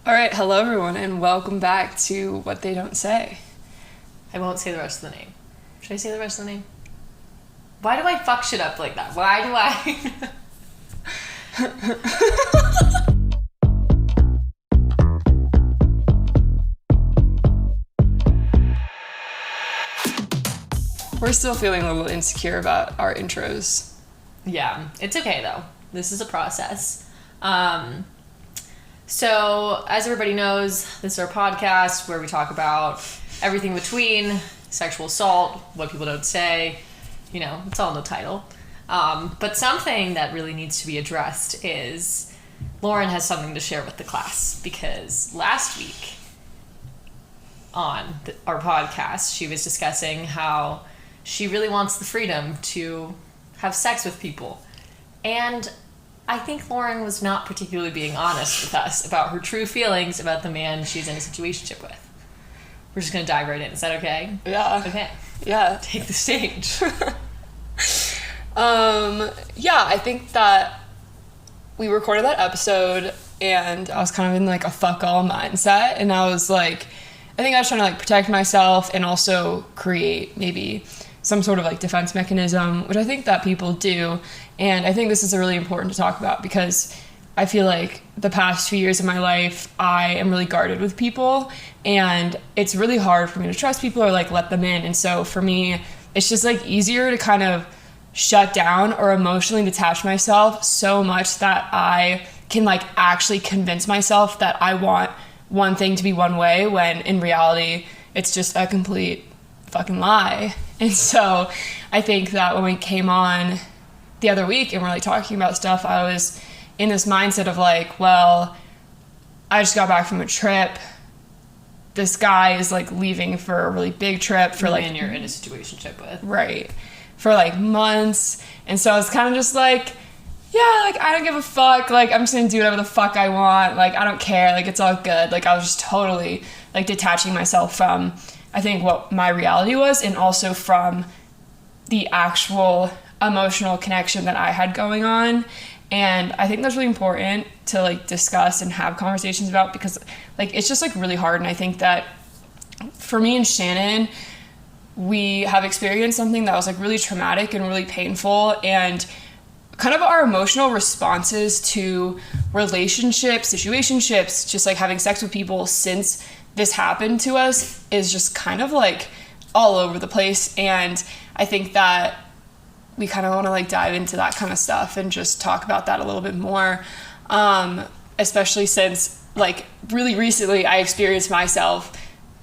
All right, hello everyone, and welcome back to What They Don't Say. I won't say the rest of the name. Should I say the rest of the name? Why do I fuck shit up like that? Why do I... We're still feeling a little insecure about our intros. Yeah, it's okay though. This is a process. So, as everybody knows, this is our podcast where we talk about everything between sexual assault, what people don't say. You know, it's all in the title. But something that really needs to be addressed is Lauren has something to share with the class, because last week on our podcast, she was discussing how she really wants the freedom to have sex with people. And I think Lauren was not particularly being honest with us about her true feelings about the man she's in a situationship with. We're just going to dive right in. Is that okay? Yeah. Okay. Yeah. Take the stage. Yeah, I think that we recorded that episode and I was kind of in like a fuck all mindset, and I was like, I think I was trying to like protect myself and also create maybe some sort of like defense mechanism, which I think that people do. And I think this is really important to talk about because I feel like the past 2 years of my life, I am really guarded with people, and it's really hard for me to trust people or like let them in. And so for me, it's just like easier to kind of shut down or emotionally detach myself so much that I can like actually convince myself that I want one thing to be one way when in reality it's just a complete fucking lie. And so I think that when we came on the other week and we're like talking about stuff, I was in this mindset of like, well, I just got back from a trip. This guy is like leaving for a really big trip for like... And you're in a situationship with. Right. For like months. And so I was kind of just like, yeah, like I don't give a fuck. Like I'm just gonna do whatever the fuck I want. Like I don't care. Like it's all good. Like I was just totally like detaching myself from, I think, what my reality was, and also from the actual emotional connection that I had going on. And I think that's really important to like discuss and have conversations about, because like it's just like really hard. And I think that for me and Shannon, we have experienced something that was like really traumatic and really painful, and kind of our emotional responses to relationships, situationships, just like having sex with people since this happened to us is just kind of like all over the place. And I think that we kind of want to like dive into that kind of stuff and just talk about that a little bit more, especially since like really recently I experienced myself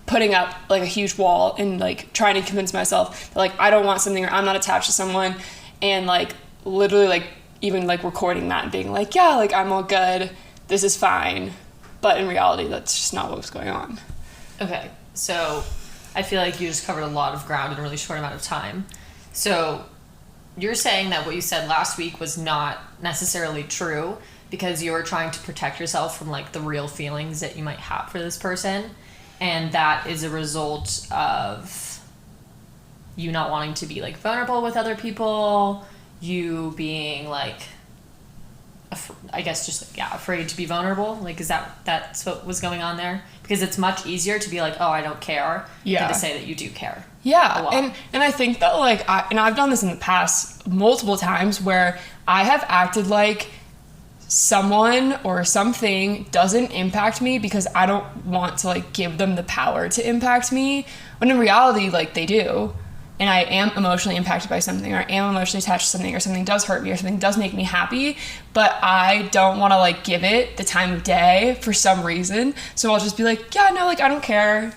putting up like a huge wall and like trying to convince myself that like I don't want something, or I'm not attached to someone, and like literally like even like recording that and being like, yeah, like I'm all good, this is fine. But in reality, that's just not what was going on. Okay, so I feel like you just covered a lot of ground in a really short amount of time. So you're saying that what you said last week was not necessarily true because you were trying to protect yourself from like the real feelings that you might have for this person, and that is a result of you not wanting to be like vulnerable with other people, you being like, I guess just like, yeah, afraid to be vulnerable. Like, is that's what was going on there? Because it's much easier to be like, oh, I don't care, than to say that you do care. Yeah, and I think that like, I've done this in the past multiple times where I have acted like someone or something doesn't impact me because I don't want to like give them the power to impact me, when in reality like they do. And I am emotionally impacted by something, or I am emotionally attached to something, or something does hurt me, or something does make me happy, but I don't want to like give it the time of day for some reason. So I'll just be like, yeah, no, like I don't care.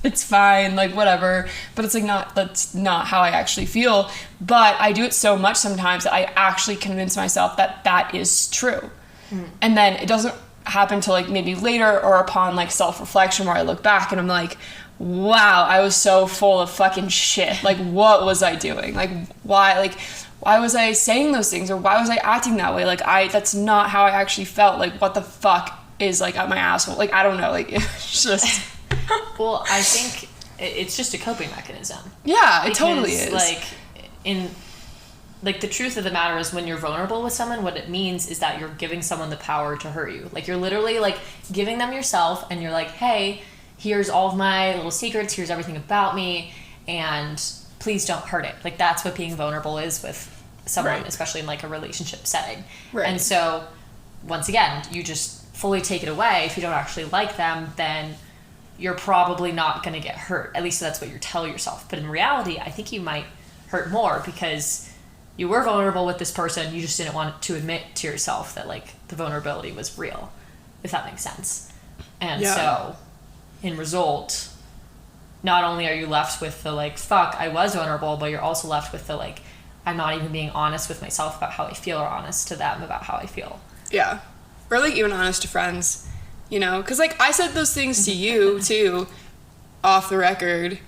It's fine, like whatever. But it's like that's not how I actually feel. But I do it so much sometimes that I actually convince myself that that is true. And then it doesn't happen till like maybe later or upon like self-reflection where I look back and I'm like, wow, I was so full of fucking shit. Like, what was I doing? Like, why was I saying those things, or why was I acting that way? Like, that's not how I actually felt. Like, what the fuck is like up my asshole? Like, I don't know. Like, it's just. Well, I think it's just a coping mechanism. Yeah, it totally is. Like, like, the truth of the matter is when you're vulnerable with someone, what it means is that you're giving someone the power to hurt you. Like, you're literally, like, giving them yourself, and you're like, hey, here's all of my little secrets, here's everything about me, and please don't hurt it. Like, that's what being vulnerable is with someone, Right. especially in, like, a relationship setting. Right. And so, once again, you just fully take it away. If you don't actually like them, then you're probably not going to get hurt. At least that's what you tell yourself. But in reality, I think you might hurt more because you were vulnerable with this person. You just didn't want to admit to yourself that, like, the vulnerability was real, if that makes sense. And so, in result, not only are you left with the, like, fuck, I was vulnerable, but you're also left with the, like, I'm not even being honest with myself about how I feel, or honest to them about how I feel. Yeah. Or, like, even honest to friends, you know? Because, like, I said those things to you, too, off the record.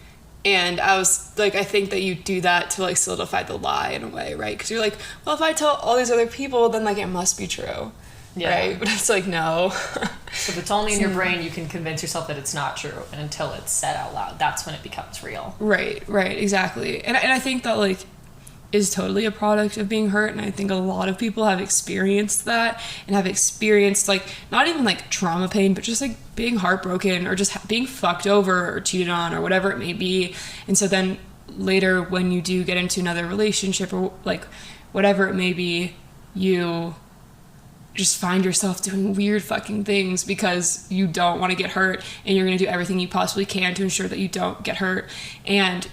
And I was, like, I think that you do that to, like, solidify the lie in a way, right? Because you're like, well, if I tell all these other people, then, like, it must be true. Yeah. Right? But it's like, no. So if it's only in your brain, you can convince yourself that it's not true. And until it's said out loud, that's when it becomes real. Right, exactly. And I think that, like, is totally a product of being hurt, and I think a lot of people have experienced that, and have experienced, like, not even, like, trauma pain, but just, like, being heartbroken, or just being fucked over, or cheated on, or whatever it may be. And so then later, when you do get into another relationship, or, like, whatever it may be, you just find yourself doing weird fucking things because you don't want to get hurt, and you're going to do everything you possibly can to ensure that you don't get hurt. And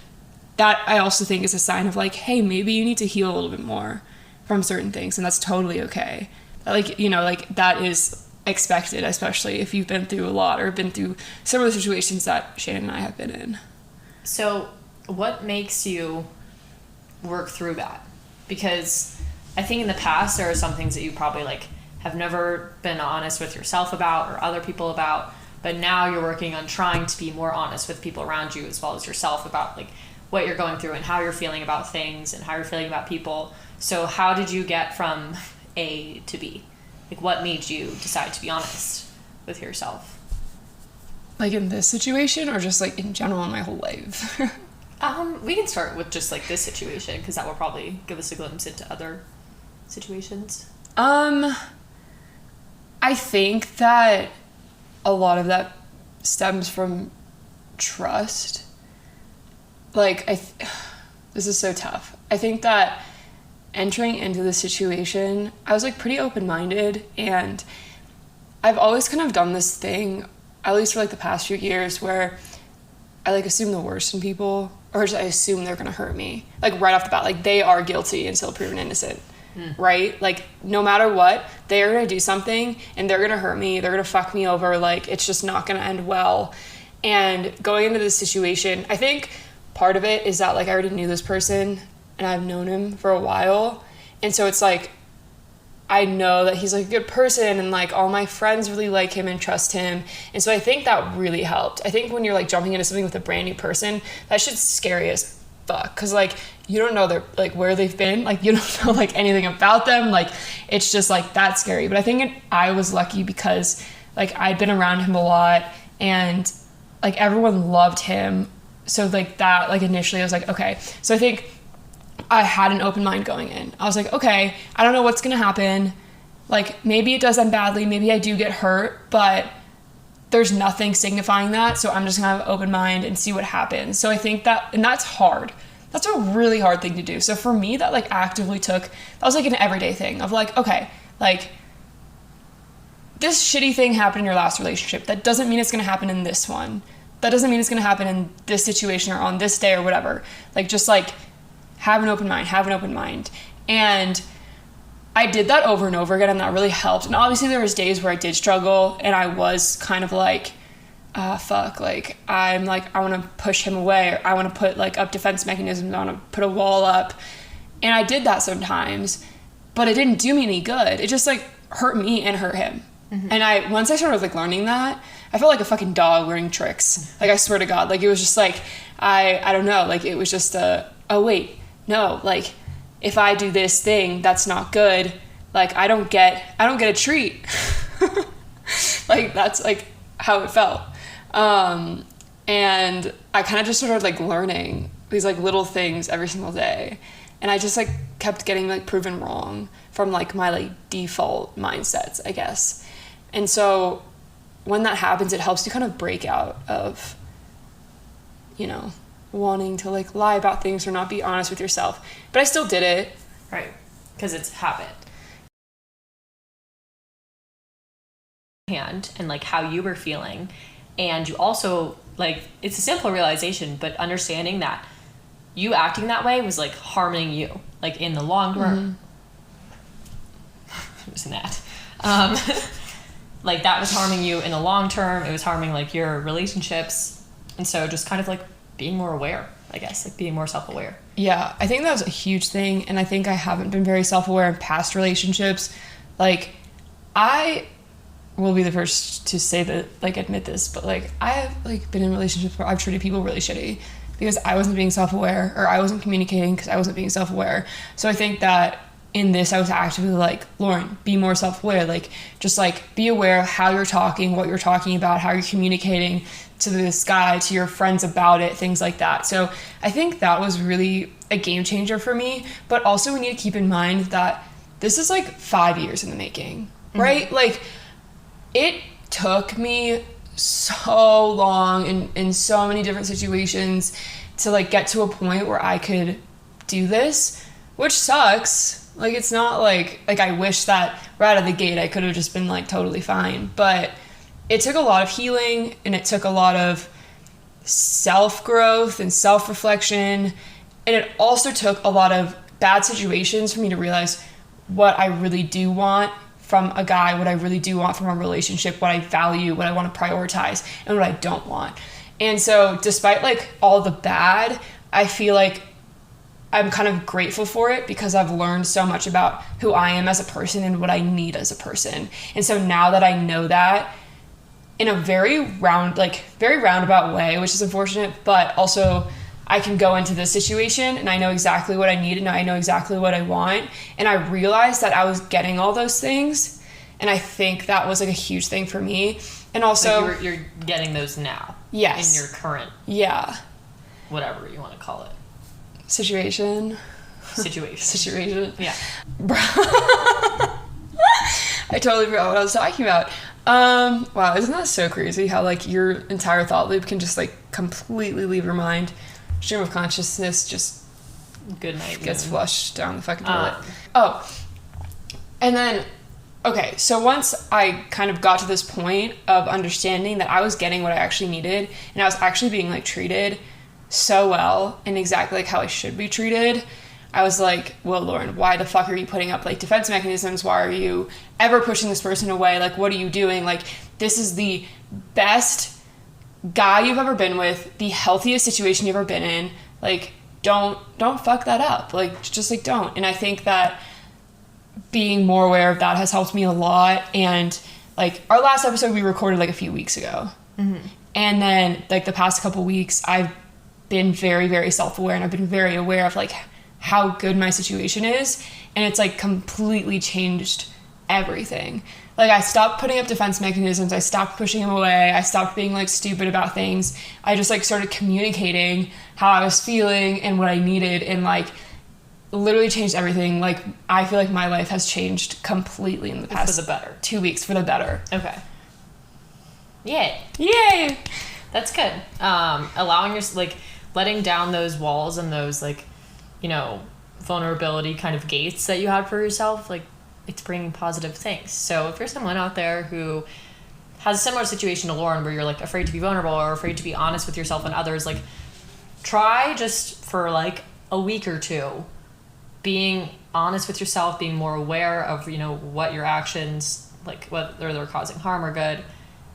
that, I also think, is a sign of, like, hey, maybe you need to heal a little bit more from certain things, and that's totally okay. Like, you know, like, that is expected, especially if you've been through a lot, or been through some of the situations that Shannon and I have been in. So what makes you work through that? Because I think in the past there are some things that you probably, like, have never been honest with yourself about, or other people about, but now you're working on trying to be more honest with people around you as well as yourself about, like, what you're going through and how you're feeling about things and how you're feeling about people. So how did you get from A to B? Like, what made you decide to be honest with yourself? Like, in this situation, or just, like, in general in my whole life? We can start with just, like, this situation, because that will probably give us a glimpse into other situations. I think that a lot of that stems from trust. Like, this is so tough. I think that entering into the situation, I was, like, pretty open-minded, and I've always kind of done this thing, at least for, like, the past few years, where I, like, assume the worst in people, or just I assume they're gonna hurt me, like, right off the bat, like, they are guilty until proven innocent, right? Like, no matter what, they're gonna do something, and they're gonna hurt me, they're gonna fuck me over, like, it's just not gonna end well. And going into this situation, I think part of it is that, like, I already knew this person, and I've known him for a while, and so it's like, I know that he's, like, a good person, and, like, all my friends really like him and trust him, and so I think that really helped. I think when you're, like, jumping into something with a brand new person, that shit's scary as fuck, because, like, you don't know their, like, where they've been, like, you don't know, like, anything about them, like, it's just, like, that's scary. But I think I was lucky because, like, I'd been around him a lot, and, like, everyone loved him. So, like, that, like, initially I was like, okay. So I think I had an open mind going in. I was like, okay, I don't know what's going to happen. Like, maybe it does end badly. Maybe I do get hurt, but there's nothing signifying that. So I'm just going to have an open mind and see what happens. So I think that, and that's hard. That's a really hard thing to do. So for me, that, like, actively took, that was, like, an everyday thing of, like, okay, like, this shitty thing happened in your last relationship. That doesn't mean it's going to happen in this one. That doesn't mean it's going to happen in this situation or on this day or whatever. Like, just, like, have an open mind. And I did that over and over again, and that really helped. And obviously there was days where I did struggle, and I was kind of like, fuck, like, I'm like, I want to push him away, or I want to put, like, up defense mechanisms, I want to put a wall up. And I did that sometimes, but it didn't do me any good. It just, like, hurt me and hurt him. Mm-hmm. And once I started, like, learning that, I felt like a fucking dog learning tricks. Like, I swear to God, like, it was just like, I don't know, like, it was just oh wait, no, like, if I do this thing that's not good, like, I don't get a treat. Like, that's, like, how it felt. And I kind of just started, like, learning these, like, little things every single day. And I just like kept getting like proven wrong from like my like default mindsets, I guess. And so when that happens, it helps you kind of break out of, you know, wanting to like lie about things or not be honest with yourself. But I still did it. Right. Because it's habit. And like how you were feeling. And you also, like, it's a simple realization, but understanding that you acting that way was like harming you, like in the long run. Isn't that? Like that was harming you in the long term. It was harming like your relationships. And so just kind of like being more aware, I guess, like being more self-aware. Yeah, I think that was a huge thing. And I think I haven't been very self-aware in past relationships. Like, I will be the first to say that, like, admit this, but like I have like been in relationships where I've treated people really shitty because I wasn't being self-aware, or I wasn't communicating because I wasn't being self-aware. So I think that in this, I was actively like, Lauren, be more self-aware. Like, just like be aware of how you're talking, what you're talking about, how you're communicating to this guy, to your friends about it, things like that. So I think that was really a game changer for me. But also we need to keep in mind that this is like 5 years in the making, right? Like, it took me so long in so many different situations to like get to a point where I could do this, which sucks. Like, it's not like I wish that right out of the gate I could have just been like totally fine, but it took a lot of healing, and it took a lot of self-growth and self-reflection, and it also took a lot of bad situations for me to realize what I really do want from a guy, what I really do want from a relationship, what I value, what I want to prioritize, and what I don't want. And so despite like all the bad, I feel like I'm kind of grateful for it because I've learned so much about who I am as a person and what I need as a person. And so now that I know that in a very roundabout way, which is unfortunate, but also I can go into this situation and I know exactly what I need and I know exactly what I want. And I realized that I was getting all those things. And I think that was like a huge thing for me. And also, like you're getting those now. Yes. In your current. Yeah. Whatever you want to call it. Situation. Yeah. I totally forgot what I was talking about. Wow, isn't that so crazy how like your entire thought loop can just like completely leave your mind? Stream of consciousness just good night gets flushed down the fucking toilet. And then, okay, so once I kind of got to this point of understanding that I was getting what I actually needed and I was actually being like treated so well and exactly like how I should be treated, I was like, well, Lauren, why the fuck are you putting up like defense mechanisms? Why are you ever pushing this person away? Like, what are you doing? Like, this is the best guy you've ever been with, the healthiest situation you've ever been in. Like, don't fuck that up. Like, just like don't. And I think that being more aware of that has helped me a lot. And like our last episode we recorded like a few weeks ago. And then like the past couple weeks I've been very, very self-aware, and I've been very aware of like how good my situation is, and it's like completely changed everything. Like, I stopped putting up defense mechanisms, I stopped pushing him away, I stopped being like stupid about things. I just like started communicating how I was feeling and what I needed, and like literally changed everything. Like, I feel like my life has changed completely in the past for the better 2 weeks for the better. Okay. Yay. That's good. Allowing your like letting down those walls and those like, you know, vulnerability kind of gates that you had for yourself, like it's bringing positive things. So if you're someone out there who has a similar situation to Lauren where you're like afraid to be vulnerable or afraid to be honest with yourself and others, like try just for like a week or two being honest with yourself, being more aware of, you know, what your actions, like whether they're causing harm or good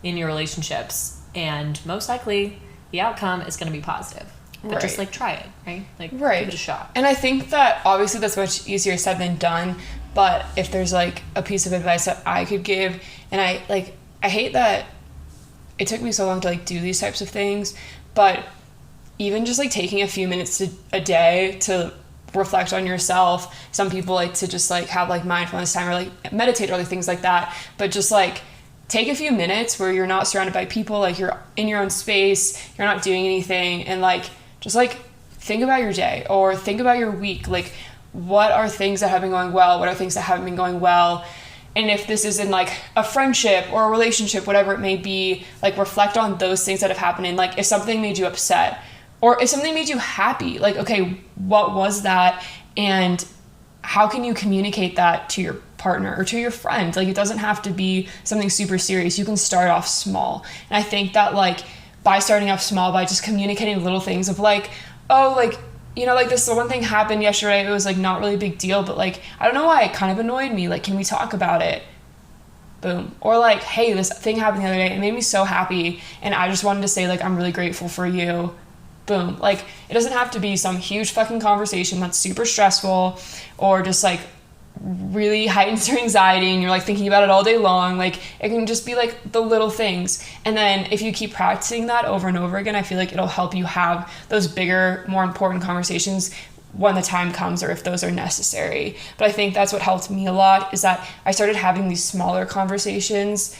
in your relationships, and most likely the outcome is going to be positive. But just like try it, right? Like give it a shot. And I think that obviously that's much easier said than done, but if there's like a piece of advice that I could give, and I hate that it took me so long to like do these types of things, but even just like taking a few minutes a day to reflect on yourself. Some people like to just like have like mindfulness time or like meditate or other things like that, but just like take a few minutes where you're not surrounded by people, like you're in your own space, you're not doing anything, and like just like think about your day or think about your week. Like, what are things that have been going well, what are things that haven't been going well, and if this is in like a friendship or a relationship, whatever it may be, like reflect on those things that have happened, and like if something made you upset or if something made you happy, like, okay, what was that, and how can you communicate that to your partner or to your friend? Like, it doesn't have to be something super serious. You can start off small. And I think that like by starting off small, by just communicating little things of like, oh, like, you know, like this one thing happened yesterday, it was like not really a big deal, but like, I don't know why it kind of annoyed me, like, can we talk about it? Boom. Or like, hey, this thing happened the other day, it made me so happy, and I just wanted to say like I'm really grateful for you. Boom. Like, it doesn't have to be some huge fucking conversation that's super stressful or just like really heightens your anxiety and you're like thinking about it all day long. Like, it can just be like the little things. And then if you keep practicing that over and over again, I feel like it'll help you have those bigger, more important conversations when the time comes, or if those are necessary. But I think that's what helped me a lot, is that I started having these smaller conversations,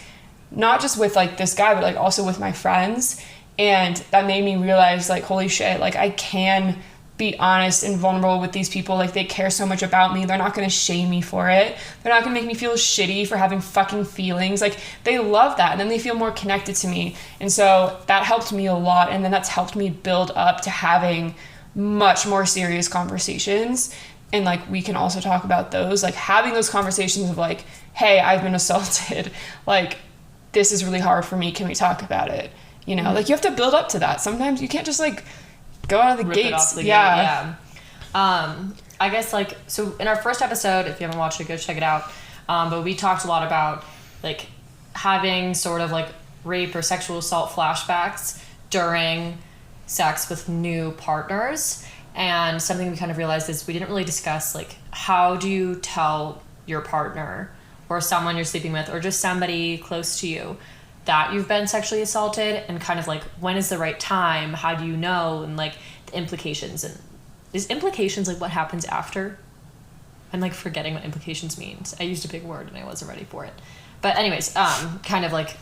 not just with like this guy, but like also with my friends. And that made me realize, like, holy shit, like I can be honest and vulnerable with these people. Like, they care so much about me. They're not going to shame me for it. They're not going to make me feel shitty for having fucking feelings. Like, they love that. And then they feel more connected to me. And so that helped me a lot. And then that's helped me build up to having much more serious conversations. And like, we can also talk about those, like having those conversations of like, hey, I've been assaulted. Like, this is really hard for me. Can we talk about it? You know, like, you have to build up to that. Sometimes you can't just like go out of the gates. Yeah. I guess like, so in our first episode, if you haven't watched it, go check it out. But we talked a lot about like having sort of like rape or sexual assault flashbacks during sex with new partners. And something we kind of realized is we didn't really discuss like, how do you tell your partner or someone you're sleeping with or just somebody close to you that you've been sexually assaulted, and kind of like, when is the right time? How do you know? And like the implications. And is implications like what happens after? I'm like forgetting what implications means. I used a big word and I wasn't ready for it. But anyways, kind of like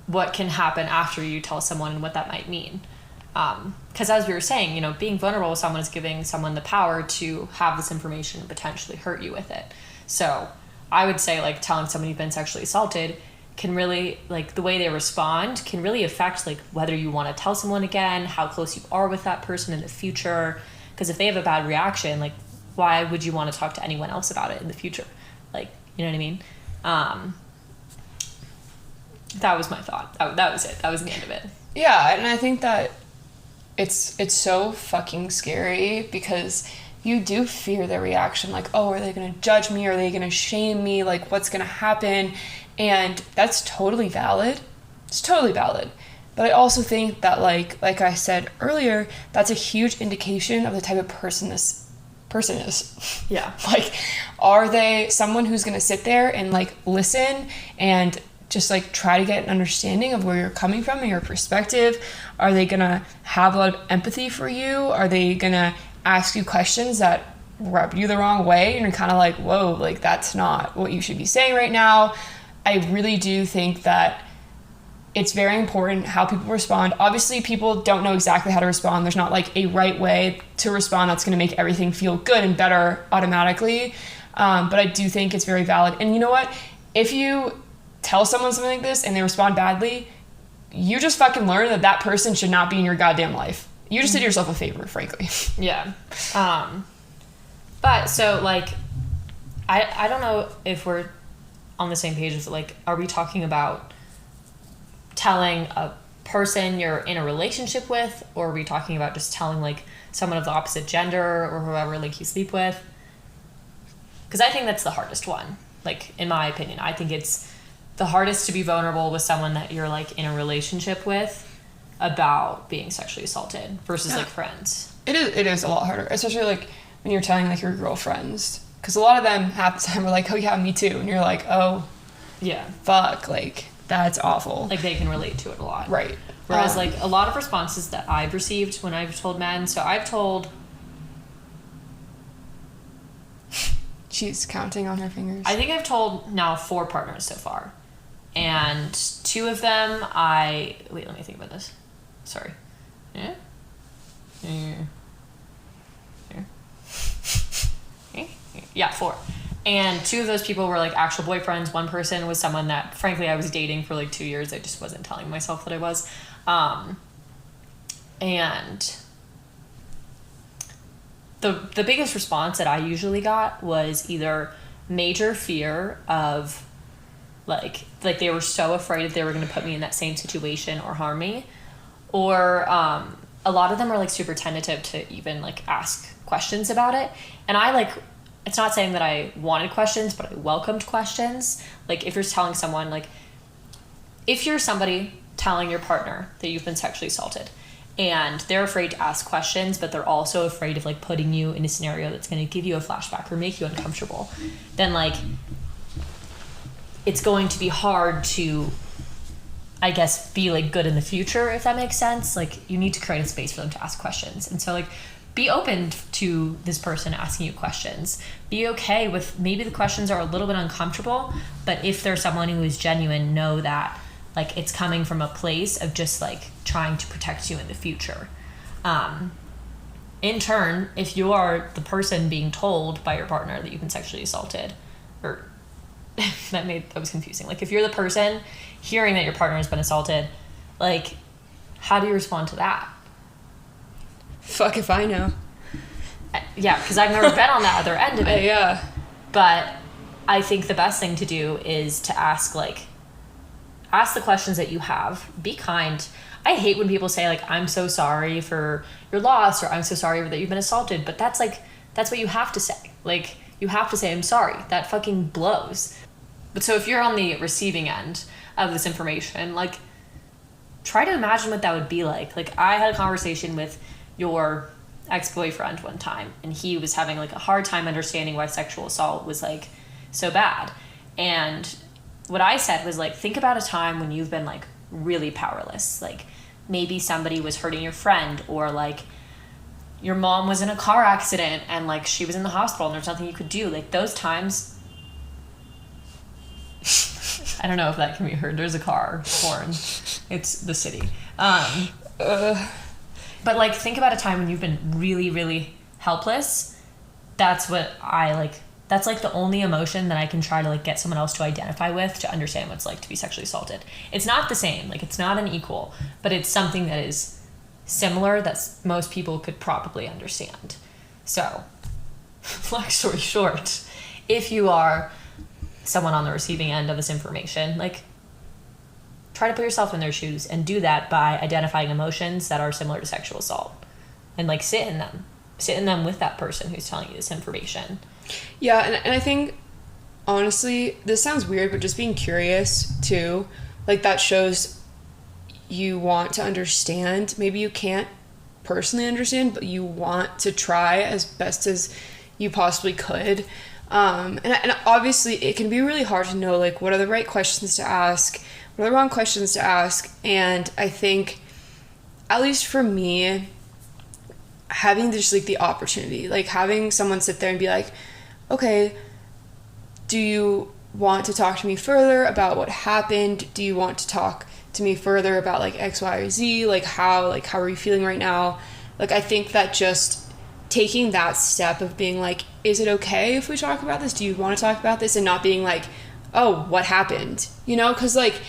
what can happen after you tell someone and what that might mean. Because as we were saying, you know, being vulnerable with someone is giving someone the power to have this information and potentially hurt you with it. So I would say like telling somebody you've been sexually assaulted can really, like, the way they respond can really affect like whether you want to tell someone again, how close you are with that person in the future. Because if they have a bad reaction, like, why would you want to talk to anyone else about it in the future? Like, you know what I mean? That was my thought. That was it. That was the end of it. Yeah, and I think that it's so fucking scary because you do fear their reaction. Like, oh, are they going to judge me? Are they going to shame me? Like, what's going to happen? And that's totally valid. It's totally valid. But I also think that, like I said earlier, that's a huge indication of the type of person this person is. Yeah. Like, are they someone who's going to sit there and, like, listen and just, like, try to get an understanding of where you're coming from and your perspective? Are they going to have a lot of empathy for you? Are they going to ask you questions that rub you the wrong way? And you're kind of like, whoa, like, that's not what you should be saying right now. I really do think that it's very important how people respond. Obviously, people don't know exactly how to respond. There's not like a right way to respond that's going to make everything feel good and better automatically. But I do think it's very valid. And you know what? If you tell someone something like this and they respond badly, you just fucking learn that that person should not be in your goddamn life. You just did yourself a favor, frankly. Yeah. But so like, I don't know if we're on the same page as like, are we talking about telling a person you're in a relationship with, or are we talking about just telling like someone of the opposite gender or whoever like you sleep with? Because I think that's the hardest one. Like, in my opinion, I think it's the hardest to be vulnerable with someone that you're like in a relationship with about being sexually assaulted versus like friends. It is a lot harder, especially like when you're telling like your girlfriends, because a lot of them half the time are like, oh yeah, me too, and you're like, oh yeah, fuck, like that's awful. Like, they can relate to it a lot, right? Whereas like a lot of responses that I've received when I've told men, so I've told, she's counting on her fingers, I think I've told now 4 partners so far, and 2 of them wait, let me think about this. Sorry. Yeah. Yeah, 4. And 2 of those people were like actual boyfriends. One person was someone that, frankly, I was dating for like 2 years. I just wasn't telling myself that I was. And the biggest response that I usually got was either major fear of like they were so afraid that they were going to put me in that same situation or harm me, or a lot of them are like super tentative to even like ask questions about it. And I like, it's not saying that I wanted questions, but I welcomed questions. Like if you're telling someone, like if you're somebody telling your partner that you've been sexually assaulted and they're afraid to ask questions, but they're also afraid of like putting you in a scenario that's going to give you a flashback or make you uncomfortable, then like it's going to be hard to, I guess, be like good in the future, if that makes sense. Like you need to create a space for them to ask questions. And so like be open to this person asking you questions. Be okay with maybe the questions are a little bit uncomfortable, but if they're someone who is genuine, know that like it's coming from a place of just like trying to protect you in the future. In turn, if you are the person being told by your partner that you've been sexually assaulted, or that was confusing. Like if you're the person hearing that your partner has been assaulted, like how do you respond to that? Fuck if I know. Yeah, because I've never been on that other end of it. Yeah. But I think the best thing to do is to ask the questions that you have. Be kind. I hate when people say like, I'm so sorry for your loss, or I'm so sorry that you've been assaulted. But that's what you have to say. Like you have to say, I'm sorry. That fucking blows. But so if you're on the receiving end of this information, like try to imagine what that would be like. Like I had a conversation with your ex-boyfriend one time, and he was having like a hard time understanding why sexual assault was like so bad. And what I said was like, think about a time when you've been like really powerless. Like maybe somebody was hurting your friend, or like your mom was in a car accident and like she was in the hospital and there's nothing you could do. Like those times, I don't know if that can be heard. There's a car horn. It's the city. But like think about a time when you've been really, really helpless. That's what that's like the only emotion that I can try to like get someone else to identify with, to understand what it's like to be sexually assaulted. It's not the same, like it's not an equal, but it's something that is similar that most people could probably understand. So, long story short, if you are someone on the receiving end of this information, like try to put yourself in their shoes, and do that by identifying emotions that are similar to sexual assault, and like sit in them with that person who's telling you this information. Yeah, and I think honestly, this sounds weird, but just being curious too, like that shows you want to understand. Maybe you can't personally understand, but you want to try as best as you possibly could. And obviously it can be really hard to know like what are the right questions to ask, what are the wrong questions to ask. And I think, at least for me, having just like the opportunity, like having someone sit there and be like, okay, do you want to talk to me further about what happened? Do you want to talk to me further about like X, Y, or Z? Like how are you feeling right now? Like I think that just taking that step of being like, is it okay if we talk about this? Do you want to talk about this? And not being like, oh, what happened? You know, because like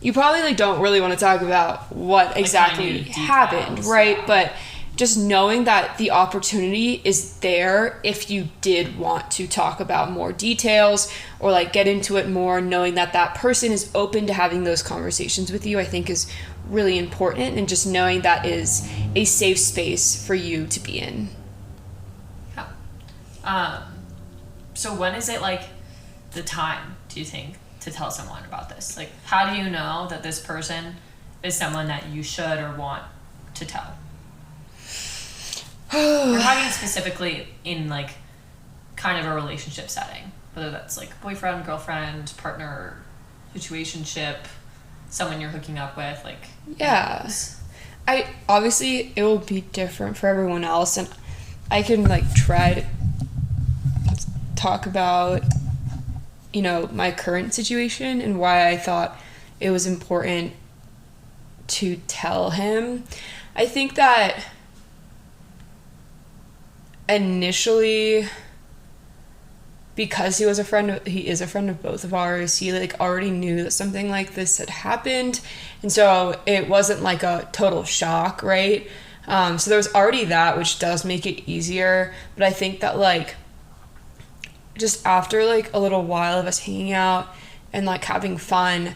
you probably like don't really want to talk about what exactly happened, right? Yeah. But just knowing that the opportunity is there if you did want to talk about more details or like get into it more, knowing that that person is open to having those conversations with you, I think is really important. And just knowing that is a safe space for you to be in. Yeah. So when is it like the time, do you think, to tell someone about this? Like how do you know that this person is someone that you should or want to tell? We're talking specifically in like kind of a relationship setting, whether that's like boyfriend, girlfriend, partner, situationship, someone you're hooking up with, like yeah. I obviously it will be different for everyone else, and I can like try to talk about, you know, my current situation and why I thought it was important to tell him. I think that initially because he is a friend of both of ours, he like already knew that something like this had happened, and so it wasn't like a total shock, right? So there was already that, which does make it easier. But I think that like just after like a little while of us hanging out and like having fun,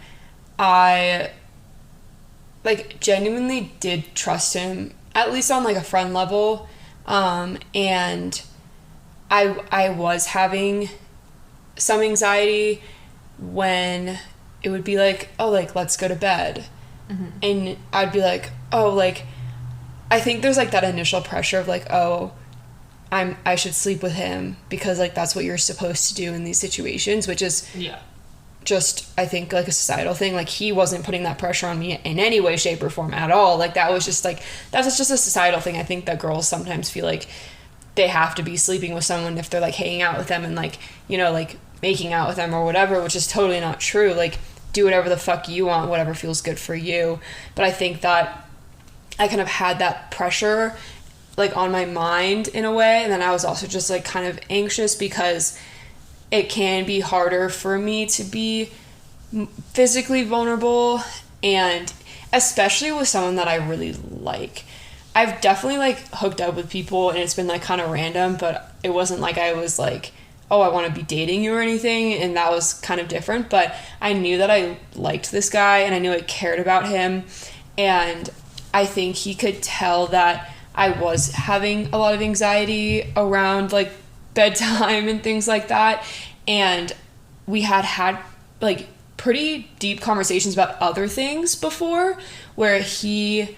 I like genuinely did trust him, at least on like a friend level. And I was having some anxiety when it would be like, oh, like, let's go to bed. Mm-hmm. And I'd be like, oh, like, I think there's like that initial pressure of like, oh, I should sleep with him because like that's what you're supposed to do in these situations, which is just, I think, like a societal thing. Like, he wasn't putting that pressure on me in any way, shape, or form at all. Like, that was just a societal thing. I think that girls sometimes feel like they have to be sleeping with someone if they're like hanging out with them and like, you know, like making out with them or whatever, which is totally not true. Like, do whatever the fuck you want, whatever feels good for you. But I think that I kind of had that pressure like on my mind in a way, and then I was also just like kind of anxious because it can be harder for me to be physically vulnerable, and especially with someone that I really like. I've definitely like hooked up with people and it's been like kind of random, but it wasn't like I was like, oh, I want to be dating you or anything, and that was kind of different. But I knew that I liked this guy and I knew I cared about him, and I think he could tell that I was having a lot of anxiety around like bedtime and things like that. And we had like pretty deep conversations about other things before, where he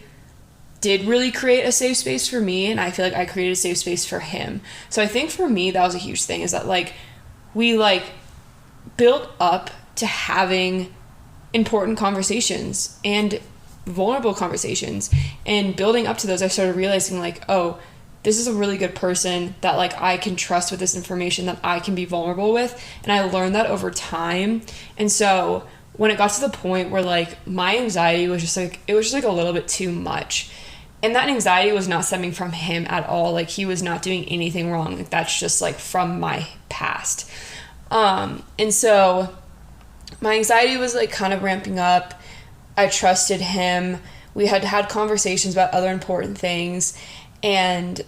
did really create a safe space for me, and I feel like I created a safe space for him. So I think for me that was a huge thing, is that like we like built up to having important conversations and vulnerable conversations, and building up to those I started realizing like, oh, this is a really good person that like I can trust with this information, that I can be vulnerable with. And I learned that over time. And so when it got to the point where like my anxiety was just like, it was just like a little bit too much, and that anxiety was not stemming from him at all. Like, he was not doing anything wrong. Like, that's just like from my past. And so my anxiety was like kind of ramping up. I trusted him. We had conversations about other important things, and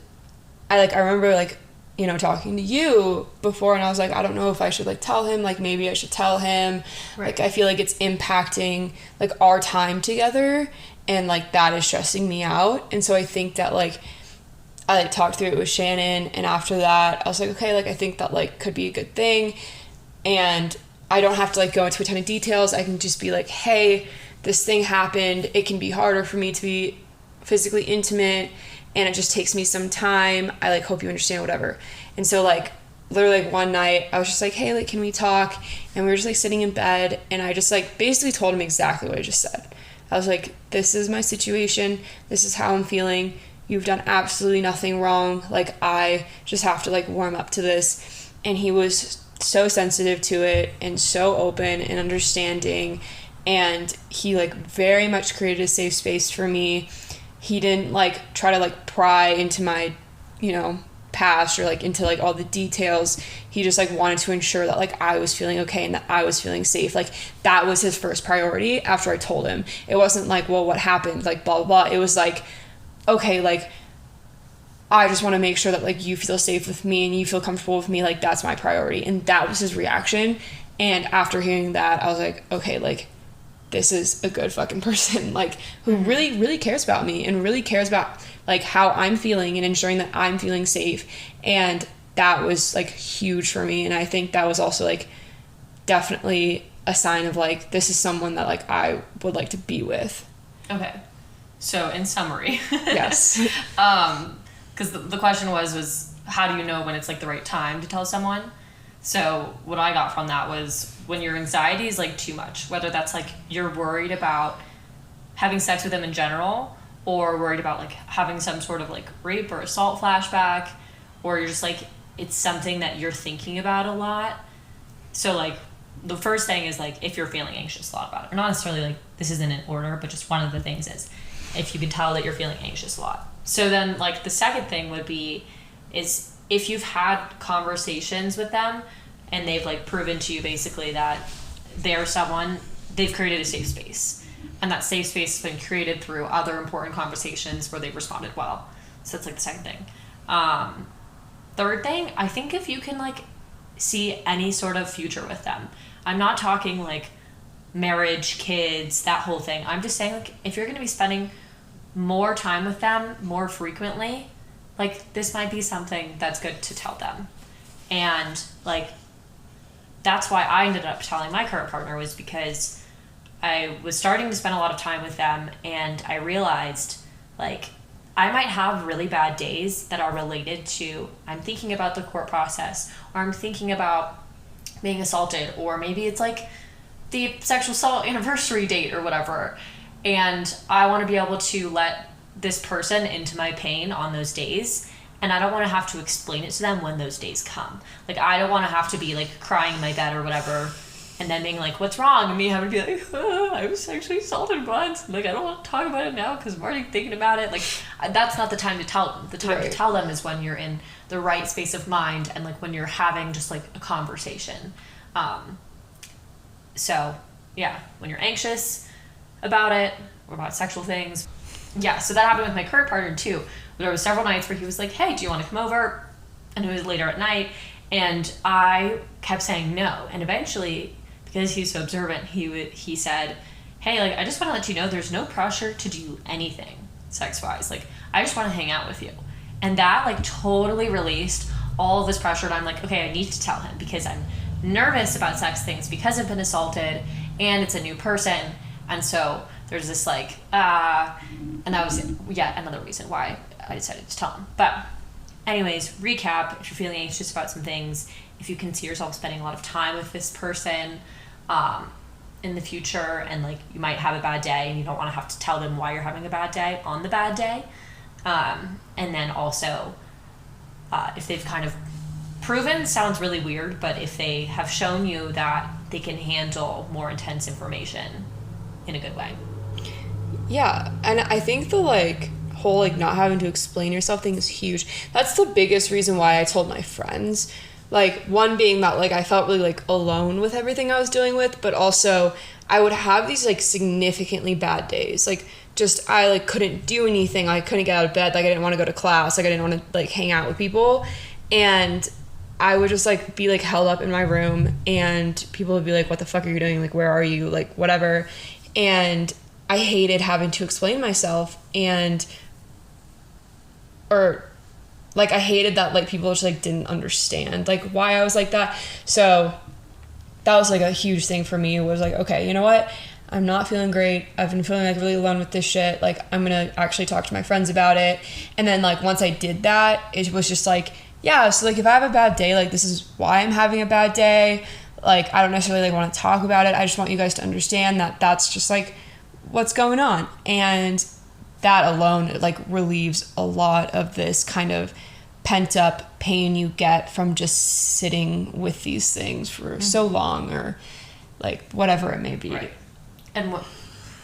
I remember like, you know, talking to you before, and I was like, I don't know if I should like tell him, like maybe I should tell him. Right. Like, I feel like it's impacting like our time together, and like that is stressing me out. And so I think that like I like talked through it with Shannon, and after that I was like, okay, like I think that like could be a good thing, and I don't have to like go into a ton of details. I can just be like, hey, this thing happened. It can be harder for me to be physically intimate, and it just takes me some time. I like hope you understand, whatever. And so like literally like one night I was just like, hey, like can we talk? And we were just like sitting in bed, and I just like basically told him exactly what I just said. I was like, this is my situation. This is how I'm feeling. You've done absolutely nothing wrong. Like, I just have to like warm up to this. And he was so sensitive to it and so open and understanding. And he like very much created a safe space for me. He didn't like try to like pry into my, you know, past or like into like all the details. He just like wanted to ensure that like I was feeling okay and that I was feeling safe. Like, that was his first priority after I told him. It wasn't like, well, what happened? Like blah, blah, blah. It was like, okay, like I just want to make sure that like you feel safe with me and you feel comfortable with me. Like, that's my priority. And that was his reaction. And after hearing that, I was like, okay, like this is a good fucking person, like who really, really cares about me and really cares about like how I'm feeling and ensuring that I'm feeling safe. And that was like huge for me. And I think that was also like definitely a sign of like, this is someone that like I would like to be with. Okay. So in summary, yes. Because the question was how do you know when it's like the right time to tell someone? So what I got from that was when your anxiety is like too much, whether that's like you're worried about having sex with them in general, or worried about like having some sort of like rape or assault flashback, or you're just like, it's something that you're thinking about a lot. So like the first thing is like if you're feeling anxious a lot about it, or not necessarily like this isn't in order, but just one of the things is if you can tell that you're feeling anxious a lot. So then like the second thing would be is if you've had conversations with them and they've like proven to you basically that they're someone, they've created a safe space, and that safe space has been created through other important conversations where they've responded well. So that's like the second thing. Third thing, I think if you can like see any sort of future with them, I'm not talking like marriage, kids, that whole thing. I'm just saying, like, if you're going to be spending more time with them more frequently, like, this might be something that's good to tell them. And like, that's why I ended up telling my current partner, was because I was starting to spend a lot of time with them, and I realized like I might have really bad days that are related to, I'm thinking about the court process, or I'm thinking about being assaulted, or maybe it's like the sexual assault anniversary date or whatever. And I want to be able to let this person into my pain on those days. And I don't want to have to explain it to them when those days come. Like, I don't want to have to be like crying in my bed or whatever, and then being like, what's wrong? And me having to be like, I was sexually assaulted once. Like, I don't want to talk about it now because I'm already thinking about it. Like, that's not the time to tell them. The time to tell them is when you're in the right space of mind, and like when you're having just like a conversation. So yeah, when you're anxious about it or about sexual things. Yeah, so that happened with my current partner too. There was several nights where he was like, hey, do you want to come over? And it was later at night, and I kept saying no. And eventually, because he's so observant, he said, hey, like, I just want to let you know there's no pressure to do anything sex-wise. Like, I just want to hang out with you. And that like totally released all of this pressure, and I'm like, okay, I need to tell him because I'm nervous about sex things because I've been assaulted and it's a new person. And so there's this like and that was yet another reason why I decided to tell him. But anyways, recap, if you're feeling anxious about some things, if you can see yourself spending a lot of time with this person in the future, and like you might have a bad day and you don't want to have to tell them why you're having a bad day on the bad day, and then also if they've kind of proven, sounds really weird, but if they have shown you that they can handle more intense information in a good way. Yeah, and I think the like whole like not having to explain yourself thing is huge. That's the biggest reason why I told my friends. Like, one being that like I felt really like alone with everything I was dealing with, but also I would have these like significantly bad days. Like, just I like couldn't do anything. I couldn't get out of bed. Like, I didn't want to go to class. Like, I didn't want to like hang out with people. And I would just like be like held up in my room, and people would be like, what the fuck are you doing? Like, where are you? Like, whatever. And I hated having to explain myself, or like I hated that like people just like didn't understand like why I was like that. So that was like a huge thing for me, was like, okay, you know what? I'm not feeling great. I've been feeling like really alone with this shit. Like, I'm gonna actually talk to my friends about it. And then like once I did that, it was just like, yeah, so like if I have a bad day, like this is why I'm having a bad day. Like, I don't necessarily like want to talk about it. I just want you guys to understand that that's just like what's going on. And that alone like relieves a lot of this kind of pent up pain you get from just sitting with these things for so long, or like whatever it may be. Right. And what,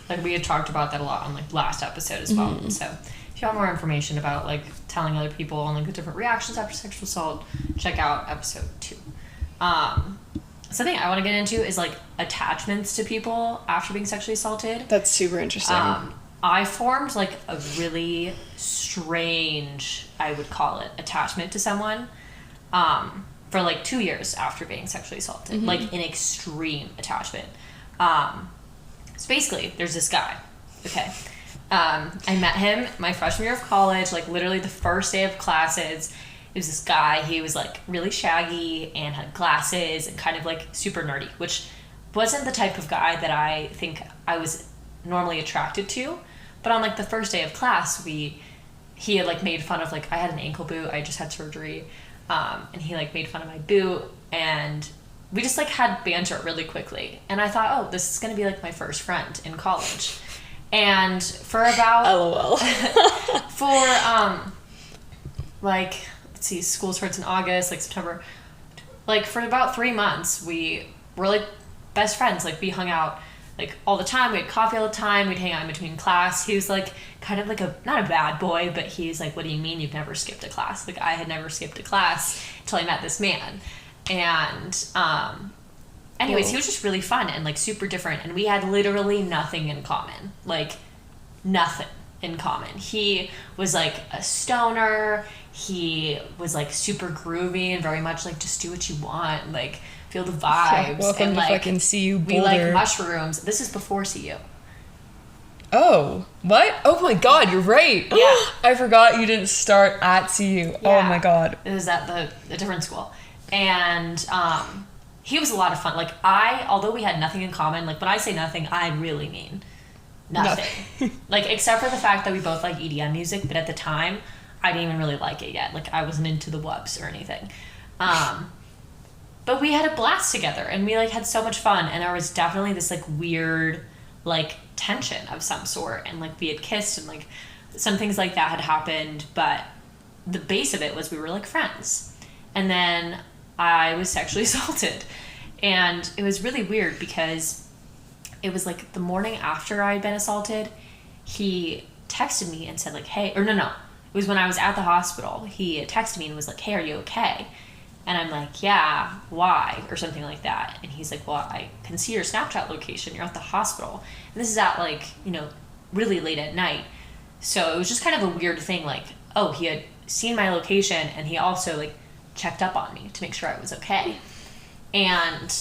like, we had talked about that a lot on like last episode as well. So if you want more information about like telling other people and like the different reactions after sexual assault, check out episode 2. Something I want to get into is like attachments to people after being sexually assaulted. That's super interesting. I formed like a really strange, I would call it, attachment to someone for like 2 years after being sexually assaulted. Like an extreme attachment. So basically, there's this guy. Okay. I met him my freshman year of college, like literally the first day of classes. It was this guy. He was like really shaggy and had glasses and kind of like super nerdy, which wasn't the type of guy that I think I was normally attracted to. But on like the first day of class, he had like made fun of, like, I had an ankle boot. I just had surgery. And he like made fun of my boot, and we just like had banter really quickly. And I thought, oh, this is going to be like my first friend in college. And for about LOL. for like, let's see, school starts in August, like September, like for about 3 months we were like best friends. Like, we hung out like all the time. We had coffee all the time. We'd hang out in between class. He was like kind of like not a bad boy, but he's like, what do you mean you've never skipped a class? Like, I had never skipped a class until I met this man. And anyways, he was just really fun and like super different, and we had literally nothing in common. Like nothing in common. He was like a stoner. He was like super groovy and very much like just do what you want, like feel the vibes. Yeah, welcome and to like fucking CU Boulder. we like mushrooms. This is before CU. Oh, what? Oh my god, you're right. Yeah. I forgot you didn't start at CU. Oh Yeah. my god. It was at the different school. And he was a lot of fun. Like although we had nothing in common, like when I say nothing, I really mean nothing. Like except for the fact that we both like EDM music, but at the time I didn't even really like it yet. Like I wasn't into the wubs or anything. But we had a blast together and we like had so much fun, and there was definitely this like weird like tension of some sort, and like we had kissed and like some things like that had happened, but the base of it was we were like friends. And then I was sexually assaulted, and it was really weird because it was like the morning after I'd been assaulted, he texted me and said like, hey, or no, it was when I was at the hospital. He texted me and was like, hey, are you okay? And I'm like, yeah, why? Or something like that. And he's like, well, I can see your Snapchat location. You're at the hospital. And this is at like, really late at night. So it was just kind of a weird thing. Like, oh, he had seen my location, and he also like checked up on me to make sure I was okay. And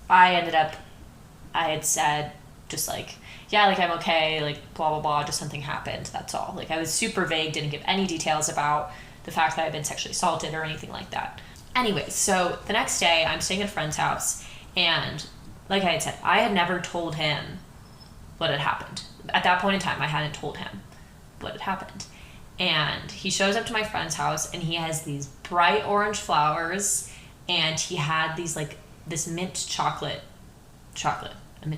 I had said just like, yeah, like I'm okay, like blah, blah, blah, just something happened. That's all. Like I was super vague, didn't give any details about the fact that I'd been sexually assaulted or anything like that. Anyway, so the next day I'm staying at a friend's house, and like I had said, I had never told him what had happened. At that point in time, I hadn't told him what had happened. And he shows up to my friend's house, and he has these bright orange flowers, and he had these like this mint chocolate, a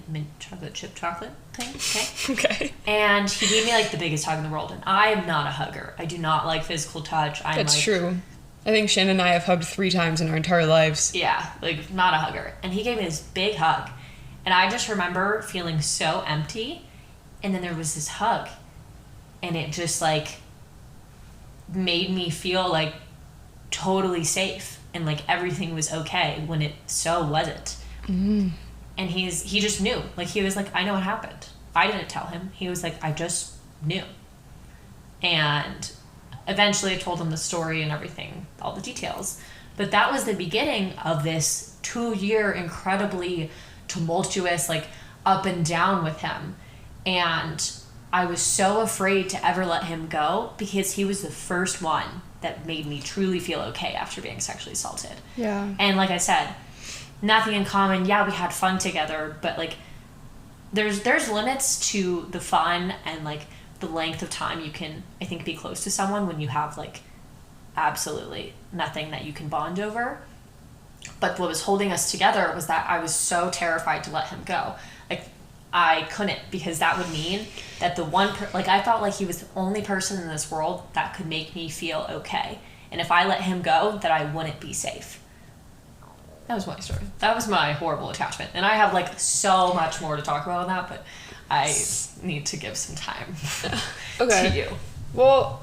mint chocolate chip chocolate thing. Okay. And he gave me like the biggest hug in the world, and I am not a hugger. I do not like physical touch. That's true. I think Shannon and I have hugged 3 times in our entire lives. Yeah, like not a hugger. And he gave me this big hug, and I just remember feeling so empty, and then there was this hug, and it just like made me feel like totally safe and like everything was okay when it so wasn't. Mm. And he just knew. Like he was like, I know what happened. I didn't tell him. He was like, I just knew. And eventually I told him the story and everything, all the details. But that was the beginning of this 2-year incredibly tumultuous, like up and down with him. And I was so afraid to ever let him go because he was the first one that made me truly feel okay after being sexually assaulted. Yeah. And like I said, nothing in common. Yeah, we had fun together, but like there's limits to the fun and like the length of time you can, I think, be close to someone when you have like absolutely nothing that you can bond over. But what was holding us together was that I was so terrified to let him go. Like I couldn't, because that would mean that the one like I felt like he was the only person in this world that could make me feel okay. And if I let him go, that I wouldn't be safe. That was my story. That was my horrible attachment. And I have like so much more to talk about on that, but I need to give some time Okay. to you. Well,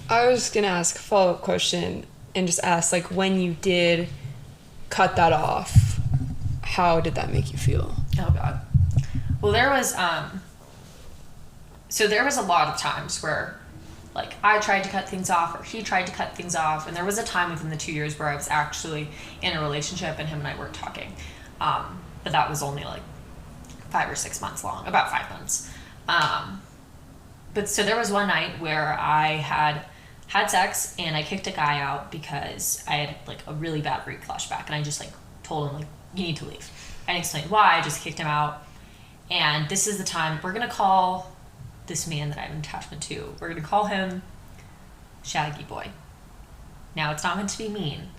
I was going to ask a follow-up question and just ask, like, when you did cut that off, how did that make you feel? Oh, God. Well, there was a lot of times where like I tried to cut things off or he tried to cut things off, and there was a time within the 2 years where I was actually in a relationship and him and I weren't talking, but that was only like 5 or 6 months long, about 5 months. But so there was one night where I had sex and I kicked a guy out because I had like a really bad rape flashback, and I just like told him like, you need to leave. I didn't explain why, I just kicked him out. And this is the time we're gonna call this man that I have an attachment to, we're gonna call him Shaggy Boy. Now it's not meant to be mean.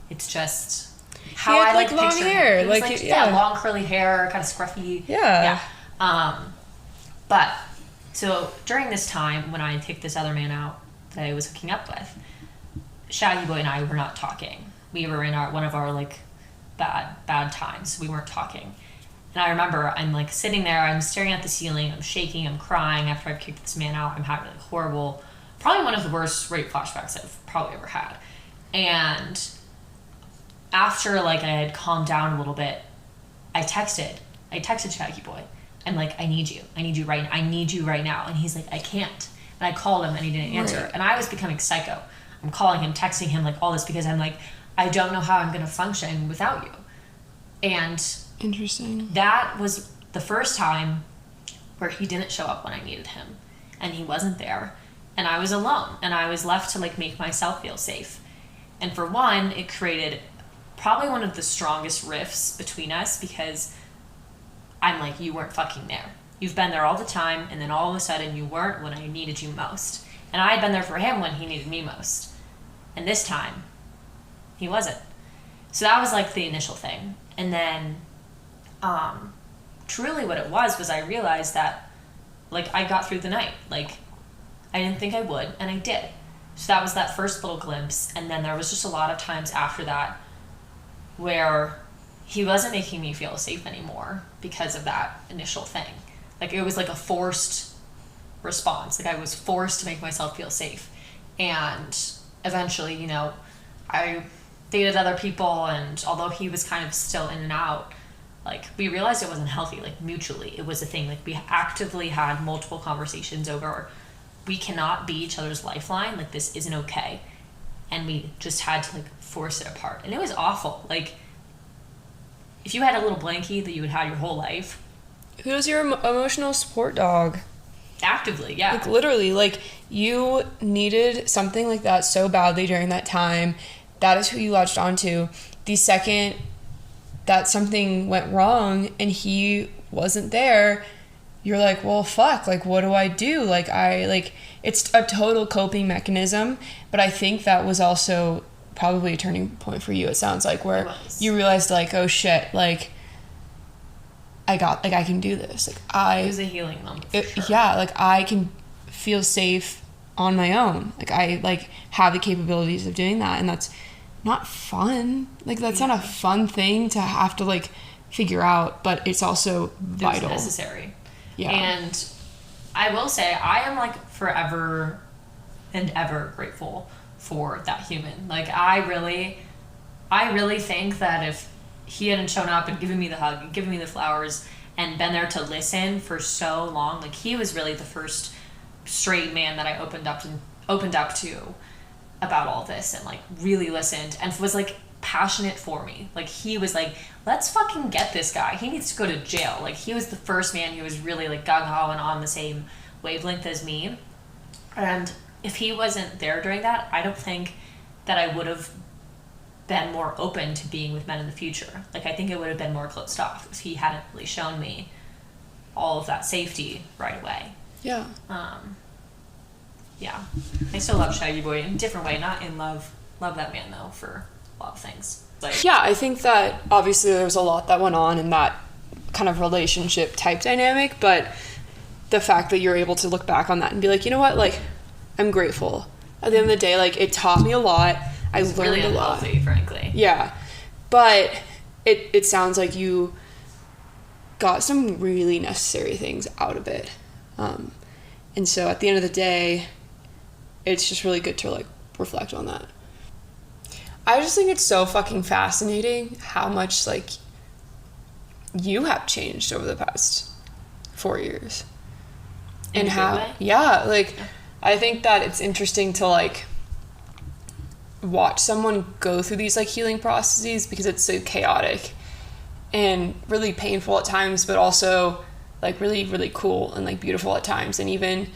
It's just how he had, I like long picture hair, him. He was, like yeah, long curly hair, kind of scruffy. Yeah. But so during this time when I kicked this other man out that I was hooking up with, Shaggy Boy and I were not talking. We were in one of our like bad times. We weren't talking. And I remember I'm like sitting there, I'm staring at the ceiling, I'm shaking, I'm crying after I've kicked this man out. I'm having like horrible, probably one of the worst rape flashbacks I've probably ever had. And after, like, I had calmed down a little bit, I texted Shaggy Boy. I'm like, I need you right now. And he's like, I can't. And I called him and he didn't answer. Right. And I was becoming psycho. I'm calling him, texting him, like, all this, because I'm like, I don't know how I'm going to function without you. And Interesting. that was the first time where he didn't show up when I needed him. And he wasn't there. And I was alone. And I was left to, like, make myself feel safe. And for one, it created probably one of the strongest rifts between us, because I'm like, you weren't fucking there. You've been there all the time, and then all of a sudden you weren't when I needed you most. And I had been there for him when he needed me most. And this time, he wasn't. So that was, like, the initial thing. And then, truly what it was I realized that, like, I got through the night. Like, I didn't think I would, and I did. So that was that first little glimpse. And then there was just a lot of times after that where he wasn't making me feel safe anymore because of that initial thing. Like, it was like a forced response. Like, I was forced to make myself feel safe. And eventually, you know, I dated other people, and although he was kind of still in and out, like, we realized it wasn't healthy, like, mutually. It was a thing. Like, we actively had multiple conversations over, we cannot be each other's lifeline. Like, this isn't okay. And we just had to, like, force it apart. And it was awful. Like, if you had a little blankie that you would have your whole life. Who's your emotional support dog? Actively, yeah. Like, literally, like, you needed something like that so badly during that time. That is who you latched onto. The second that something went wrong and he wasn't there, you're like, well, fuck, like, what do I do? Like, it's a total coping mechanism, but I think that was also probably a turning point for you, it sounds like, where you realized, like, oh shit, like, I can do this. Like, it was a healing moment. Sure. Yeah, like, I can feel safe on my own. Like, I, like, have the capabilities of doing that, and that's not fun. Like, that's not a fun thing to have to, like, figure out, but it's also vital. It's necessary. Yeah. And I will say, I am, like, forever and ever grateful for that human. Like, I really think that if he hadn't shown up and given me the hug and given me the flowers and been there to listen for so long, like, he was really the first straight man that I opened up to about all this, and, like, really listened and was, like, passionate for me. Like, he was like, let's fucking get this guy. He needs to go to jail. Like, he was the first man who was really, like, gung-ho and on the same wavelength as me. And if he wasn't there during that, I don't think that I would have been more open to being with men in the future. Like, I think it would have been more closed off if he hadn't really shown me all of that safety right away. Yeah. Yeah. I still love Shaggy Boy in a different way, not in love. Love that man, though, for a lot of things. Like, yeah, I think that obviously there was a lot that went on in that kind of relationship type dynamic, but the fact that you're able to look back on that and be like, you know what, like, I'm grateful. At the end of the day, like, it taught me a lot. I learned really a lot. Unhealthy, frankly. Yeah. But it sounds like you got some really necessary things out of it. And so at the end of the day, it's just really good to, like, reflect on that. I just think it's so fucking fascinating how much, like, you have changed over the past 4 years. In a good way? Yeah, like, I think that it's interesting to, like, watch someone go through these, like, healing processes, because it's so chaotic and really painful at times, but also, like, really, really cool and, like, beautiful at times. And even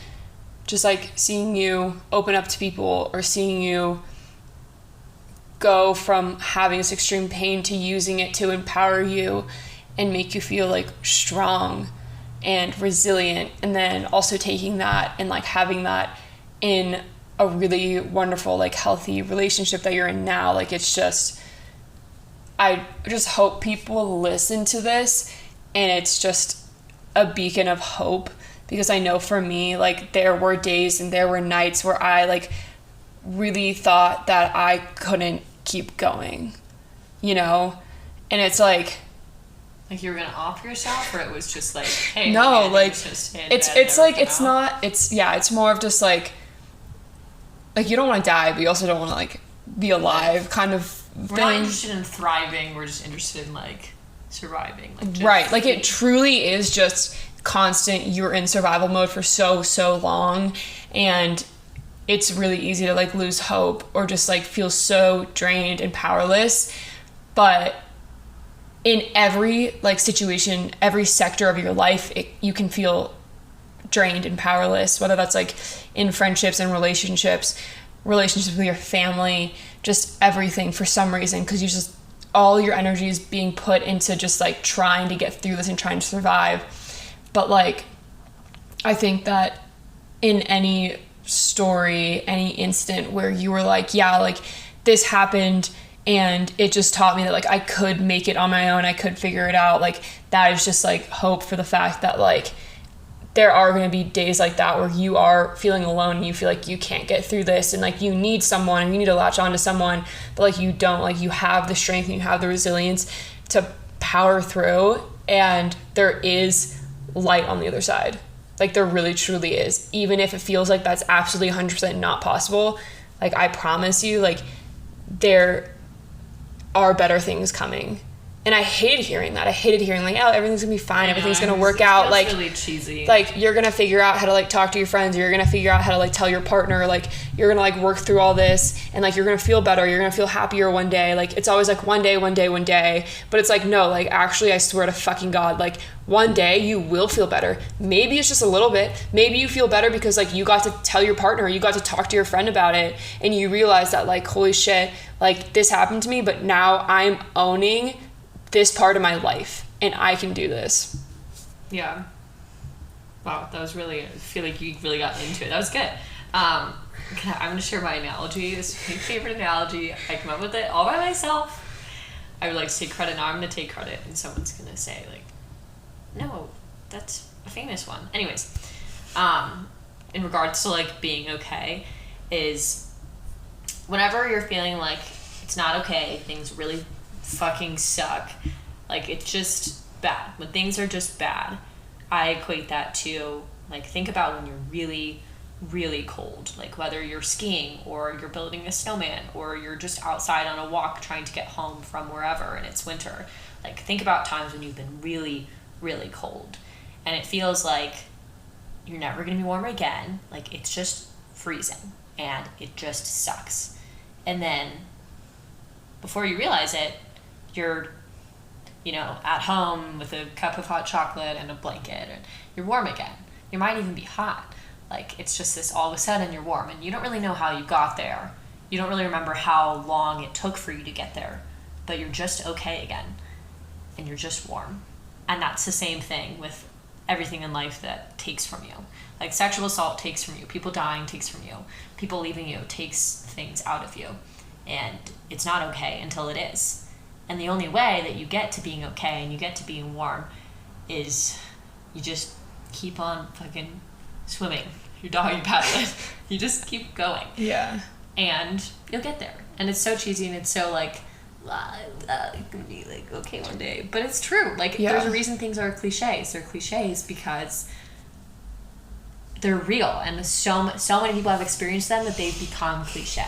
just, like, seeing you open up to people, or seeing you go from having this extreme pain to using it to empower you and make you feel, like, strong and resilient, and then also taking that and, like, having that in a really wonderful, like, healthy relationship that you're in now. Like, it's just, I just hope people listen to this and it's just a beacon of hope, because I know for me, like, there were days and there were nights where I, like, really thought that I couldn't keep going, you know? And it's like you were gonna off yourself, or it was just like, hey, no, man, like, it's like, it's not, it's, yeah, it's more of just, like, you don't want to die, but you also don't want to, like, be alive kind of We're thing. not interested in thriving. We're just interested in like surviving. Like, just right. Like it truly is just constant. You're in survival mode for so long, and it's really easy to like lose hope or just like feel so drained and powerless. But in every like situation, every sector of your life, you can feel drained and powerless, whether that's like in friendships and relationships with your family, just everything for some reason, because you just, all your energy is being put into just like trying to get through this and trying to survive. But like, I think that in any story, any instant where you were like, yeah, like this happened and it just taught me that like I could make it on my own, I could figure it out, like that is just like hope for the fact that like there are going to be days like that where you are feeling alone and you feel like you can't get through this and like you need someone and you need to latch on to someone, but like you don't, like you have the strength and you have the resilience to power through, and there is light on the other side. Like there really truly is. Even if it feels like that's absolutely 100% not possible, like I promise you, like there are better things coming. And I hated hearing that. I hated hearing like, oh, everything's gonna be fine, everything's gonna work out. Like really cheesy. Like you're gonna figure out how to like talk to your friends, you're gonna figure out how to like tell your partner, like you're gonna like work through all this and like you're gonna feel better, you're gonna feel happier one day. Like it's always like one day. But it's like, no, like actually I swear to fucking God, like one day you will feel better. Maybe it's just a little bit. Maybe you feel better because like you got to tell your partner, you got to talk to your friend about it, and you realize that like, holy shit, like this happened to me, but now I'm owning this part of my life and I can do this. Yeah. Wow, that was really, I feel like you really got into it. That was good. I'm going to share my analogy. This is my favorite analogy. I came up with it all by myself. I would like to take credit. Now I'm going to take credit and someone's going to say like, no, that's a famous one. Anyways, in regards to like being okay, is whenever you're feeling like it's not okay, things really fucking suck, like it's just bad, when things are just bad, I equate that to like, think about when you're really really cold, like whether you're skiing or you're building a snowman or you're just outside on a walk trying to get home from wherever and it's winter. Like think about times when you've been really really cold and it feels like you're never going to be warm again, like it's just freezing and it just sucks. And then before you realize it, you're, you know, at home with a cup of hot chocolate and a blanket and you're warm again. You might even be hot. Like it's just this, all of a sudden you're warm and you don't really know how you got there. You don't really remember how long it took for you to get there, but you're just okay again and you're just warm. And that's the same thing with everything in life that takes from you. Like sexual assault takes from you, people dying takes from you, people leaving you takes things out of you. And it's not okay until it is. And the only way that you get to being okay and you get to being warm is you just keep on fucking swimming. Your doggy paddling. You just keep going. Yeah. And you'll get there. And it's so cheesy and it's so like, it's gonna be like okay one day. But it's true. Like there's a reason things are cliches. They're cliches because they're real. And so many people have experienced them that they've become cliche.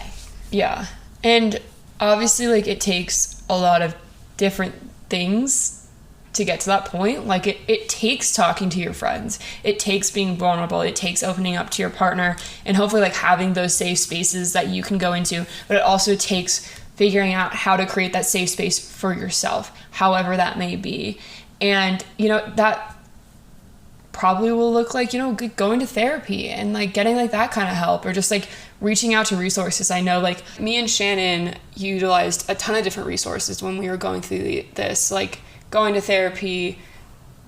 Yeah. And obviously, like, it takes a lot of different things to get to that point. Like, it takes talking to your friends. It takes being vulnerable. It takes opening up to your partner and hopefully, like, having those safe spaces that you can go into. But it also takes figuring out how to create that safe space for yourself, however that may be. And, you know, that probably will look like, you know, going to therapy and like getting like that kind of help, or just like reaching out to resources. I know like me and Shannon utilized a ton of different resources when we were going through this, like going to therapy,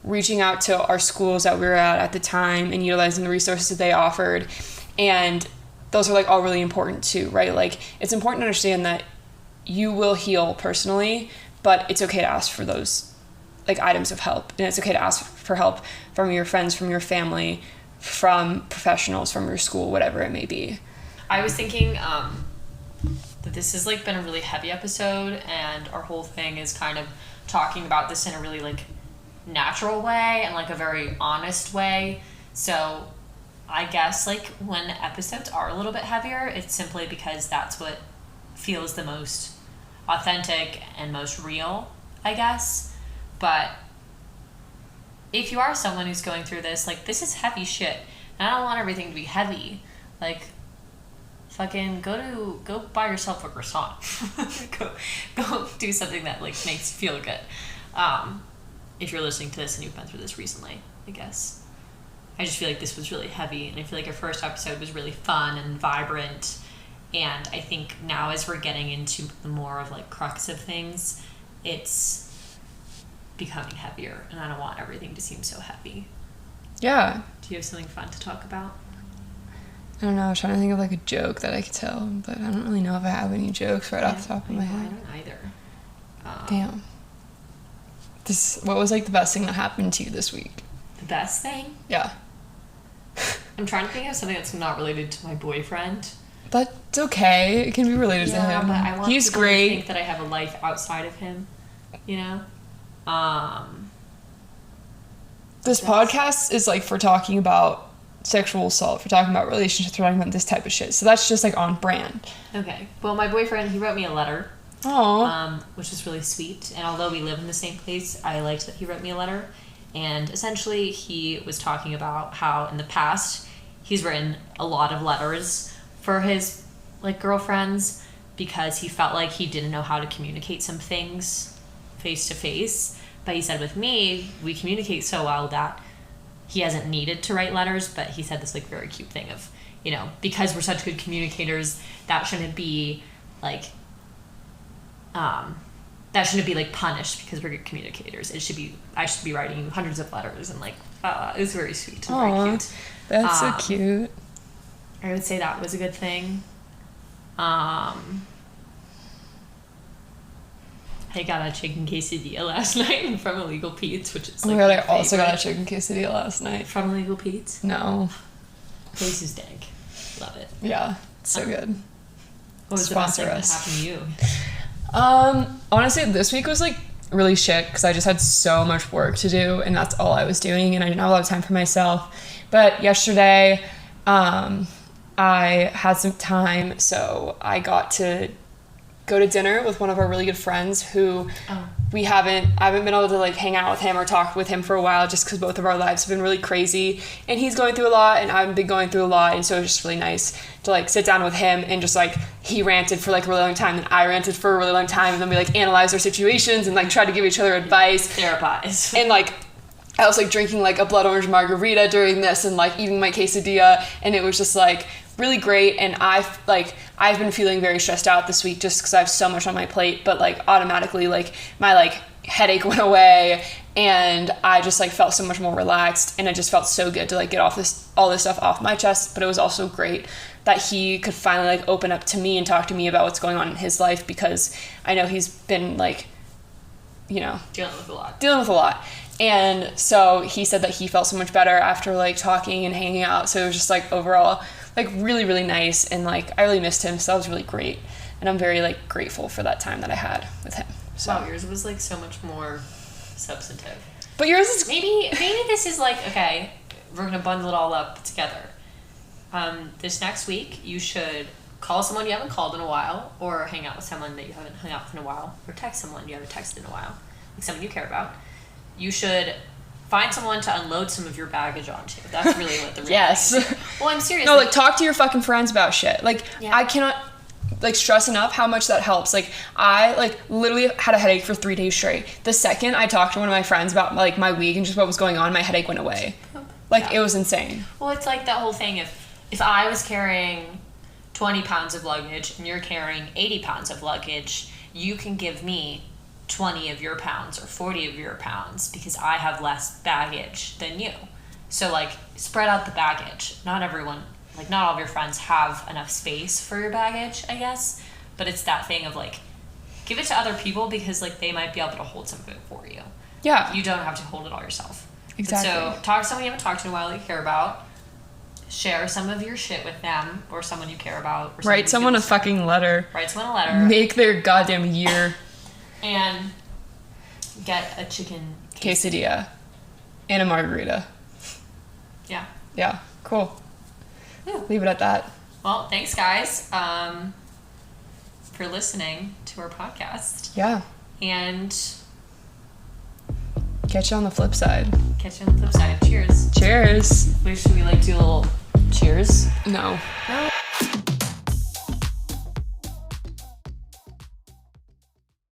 reaching out to our schools that we were at the time and utilizing the resources that they offered. And those are like all really important too, right? Like it's important to understand that you will heal personally, but it's okay to ask for those like items of help, and it's okay to ask for help from your friends, from your family, from professionals, from your school, whatever it may be. I was thinking that this has like been a really heavy episode, and our whole thing is kind of talking about this in a really like natural way and like a very honest way. So I guess like when episodes are a little bit heavier, it's simply because that's what feels the most authentic and most real, I guess. But if you are someone who's going through this, like, this is heavy shit. And I don't want everything to be heavy. Like, fucking go buy yourself a croissant. go do something that, like, makes you feel good. If you're listening to this and you've been through this recently, I guess. I just feel like this was really heavy, and I feel like our first episode was really fun and vibrant, and I think now as we're getting into the more of, like, crux of things, it's becoming heavier, and I don't want everything to seem so heavy. Yeah. Do you have something fun to talk about? I don't know, I was trying to think of, like, a joke that I could tell, but I don't really know if I have any jokes right off the top of my head. I don't either. Damn. What was, like, the best thing that happened to you this week? The best thing? Yeah. I'm trying to think of something that's not related to my boyfriend. That's okay. It can be related to him. But I want He's people great. to think that I have a life outside of him, you know? This podcast is, like, for talking about sexual assault, for talking about relationships, for talking about this type of shit. So that's just, like, on brand. Okay. Well, my boyfriend, he wrote me a letter. Oh. Which is really sweet. And although we live in the same place, I liked that he wrote me a letter. And essentially, he was talking about how in the past, he's written a lot of letters for his, like, girlfriends because he felt like he didn't know how to communicate some things face to face. But he said with me, we communicate so well that he hasn't needed to write letters, but he said this, like, very cute thing of, you know, because we're such good communicators, that shouldn't be, like, like, punished because we're good communicators. I should be writing you hundreds of letters, and, like, it was very sweet and very cute. That's so cute. I would say that was a good thing. I got a chicken quesadilla last night from Illegal Pete's, which is, like, oh my god, I also got a chicken quesadilla last night. From Illegal Pete's? No. Place is dank. Love it. Yeah, it's so good. What was Sponsor the us. best thing that happened to you? Honestly, this week was, like, really shit because I just had so much work to do, and that's all I was doing, and I didn't have a lot of time for myself. But yesterday, I had some time, so I got to go to dinner with one of our really good friends who I haven't been able to, like, hang out with him or talk with him for a while just because both of our lives have been really crazy, and he's going through a lot and I've been going through a lot, and so it was just really nice to, like, sit down with him and just, like, he ranted for, like, a really long time and I ranted for a really long time, and then we, like, analyzed our situations and, like, tried to give each other advice. Therapize. And, like, I was, like, drinking, like, a blood orange margarita during this and, like, eating my quesadilla, and it was just, like, really great. And I've been feeling very stressed out this week just because I have so much on my plate, but, like, automatically, like, my, like, headache went away and I just, like, felt so much more relaxed, and it just felt so good to, like, get all this stuff off my chest. But it was also great that he could finally, like, open up to me and talk to me about what's going on in his life, because I know he's been, like, you know, Dealing with a lot. And so he said that he felt so much better after, like, talking and hanging out. So it was just, like, overall, like, really, really nice. And, like, I really missed him. So that was really great. And I'm very, like, grateful for that time that I had with him. So. Wow, yours was, like, so much more substantive. But yours is... Maybe this is, like, okay, we're going to bundle it all up together. This next week, you should call someone you haven't called in a while, or hang out with someone that you haven't hung out with in a while, or text someone you haven't texted in a while, like someone you care about. You should find someone to unload some of your baggage onto. That's really what the real yes. thing is. Well, I'm serious. No, like, talk to your fucking friends about shit. Like, yeah. I cannot, like, stress enough how much that helps. Like, I, like, literally had a headache for 3 days straight. The second I talked to one of my friends about, like, my week and just what was going on, my headache went away. Like, It was insane. Well, it's like that whole thing, if I was carrying 20 pounds of luggage and you're carrying 80 pounds of luggage, you can give me 20 of your pounds or 40 of your pounds because I have less baggage than you. So, like, spread out the baggage. Not everyone, like, not all of your friends have enough space for your baggage, I guess. But it's that thing of, like, give it to other people because, like, they might be able to hold some of it for you. Yeah. You don't have to hold it all yourself. Exactly. But so, talk to someone you haven't talked to in a while that you care about. Share some of your shit with them or someone you care about. Or Write someone a fucking letter. Write someone a letter. Make their goddamn year. And get a chicken quesadilla. And a margarita. Yeah. Yeah. Cool. Yeah. Leave it at that. Well, thanks, guys. for listening to our podcast. Yeah. And Catch you on the flip side. catch you on the flip side. Cheers. Cheers. Wait, should we like do a little cheers? No. No.